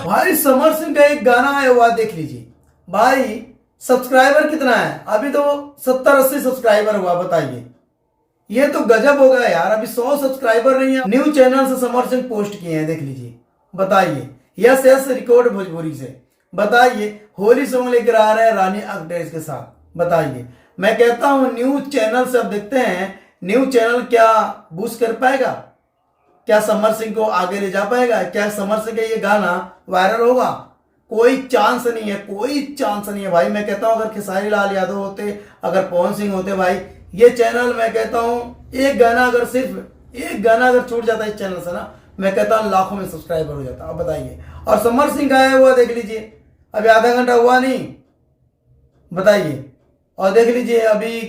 भाई समर सिंह का एक गाना आया हुआ देख लीजिए भाई। सब्सक्राइबर कितना है अभी? तो 70-80 सब्सक्राइबर हुआ, बताइए। ये तो गजब हो गया यार। अभी 100 सब्सक्राइबर नहीं है। न्यू चैनल से समर सिंह पोस्ट किए हैं, देख लीजिए। बताइए, यस यस रिकॉर्ड भोजपुरी से। बताइए, होली सॉन्ग लेकर आ रहे हैं रानी अग्नेस के साथ। बताइए, मैं कहता हूं न्यू चैनल से अब देखते हैं न्यू चैनल क्या बूस्ट कर पाएगा, क्या समर सिंह को आगे ले जा पाएगा, क्या समर सिंह का ये गाना वायरल होगा? कोई चांस नहीं है, कोई चांस नहीं है भाई। मैं कहता हूं अगर खेसारी लाल यादव होते, अगर पवन सिंह होते भाई, ये चैनल मैं कहता हूं एक गाना अगर सिर्फ एक गाना अगर छूट जाता है इस चैनल से ना, मैं कहता हूं लाखों में सब्सक्राइबर हो जाता। अब बताइए, और समर सिंह का आया हुआ देख लीजिए, अभी आधा घंटा हुआ नहीं, बताइए। और देख लीजिए अभी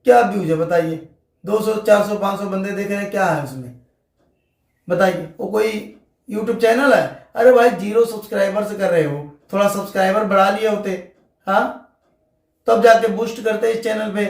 क्या व्यूज है, बताइए। 200 400 500 बंदे देख रहे हैं, क्या है उसमें? बताइए, वो कोई यूट्यूब चैनल है? अरे भाई 0 सब्सक्राइबर से कर रहे हो, थोड़ा सब्सक्राइबर बढ़ा लिए होते, हाँ, तब जाके बूस्ट करते इस चैनल पे।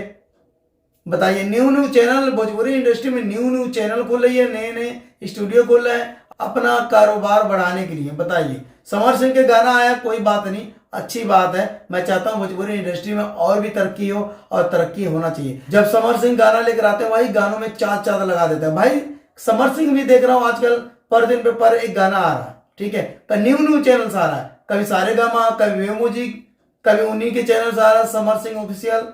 बताइए, न्यू चैनल भोजपुरी इंडस्ट्री में न्यू चैनल खोल रही है, नए नए स्टूडियो खोल रहे हैं अपना कारोबार बढ़ाने के लिए। बताइए, समर सिंह के गाना आया, कोई बात नहीं, अच्छी बात है। मैं चाहता हूं भोजपुरी इंडस्ट्री में और भी तरक्की हो, और तरक्की होना चाहिए। जब समर सिंह गाना लेकर आते हैं भाई, गानों में चाँद लगा देते हैं भाई। समर सिंह भी देख रहा हूं आजकल पर दिन पे पर एक गाना आ रहा है, ठीक है, तो न्यू चैनल आ रहा है, कभी सारेगामा, कभी वे म्यूजिक, कभी उन्हीं के चैनल आ रहा है, समर सिंह ऑफिशियल।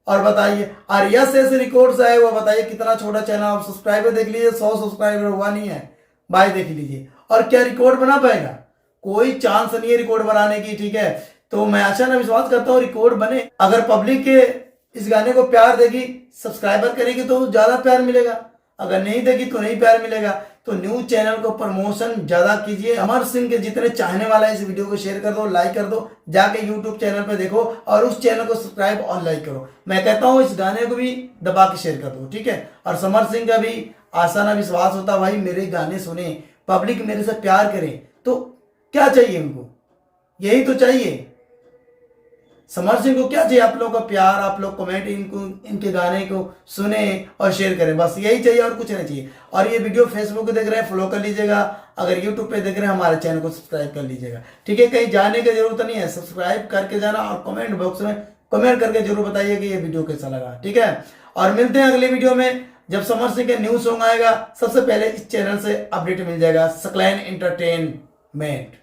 और बताइए, और यस यस रिकॉर्ड्स आए हुआ, बताइए कितना छोटा चैनल। आप सब्सक्राइबर देख लीजिए, 100 सब्सक्राइबर हुआ नहीं है भाई, देख लीजिए। और क्या रिकॉर्ड बना पाएगा? कोई चांस नहीं है रिकॉर्ड बनाने की, ठीक है। तो मैं आशा ना विश्वास करता हूँ रिकॉर्ड बने। अगर पब्लिक के इस गाने को प्यार देगी, सब्सक्राइबर करेगी, तो ज्यादा प्यार मिलेगा। अगर नहीं देगी तो नहीं प्यार मिलेगा। तो न्यू चैनल को प्रमोशन ज्यादा कीजिए। अमर सिंह के जितने चाहने वाला है इस वीडियो को शेयर कर दो, लाइक कर दो, जाके यूट्यूब चैनल पे देखो और उस चैनल को सब्सक्राइब और लाइक करो। मैं कहता हूँ इस गाने को भी दबा के शेयर कर दो, ठीक है। और समर सिंह का भी आशा ना विश्वास होता भाई, मेरे गाने सुने, पब्लिक मेरे से प्यार करे, तो क्या चाहिए उनको? यही तो चाहिए। समर सिंह को क्या चाहिए? आप लोगों का प्यार, आप लोग कमेंट इनको, इनके गाने को सुने और शेयर करें, बस यही चाहिए और कुछ नहीं चाहिए। और ये वीडियो फेसबुक पे देख रहे हैं, फॉलो कर लीजिएगा। अगर यूट्यूब पे देख रहे हैं, हमारे चैनल को सब्सक्राइब कर लीजिएगा, ठीक है। कहीं जाने की जरूरत नहीं है, सब्सक्राइब करके जाना और कमेंट बॉक्स में कमेंट करके जरूर बताइए कि ये वीडियो कैसा लगा, ठीक है। और मिलते हैं अगले वीडियो में, जब समर सिंह के न्यू सॉन्ग आएगा सबसे पहले इस चैनल से अपडेट मिल जाएगा, सकलैन एंटरटेनमेंट।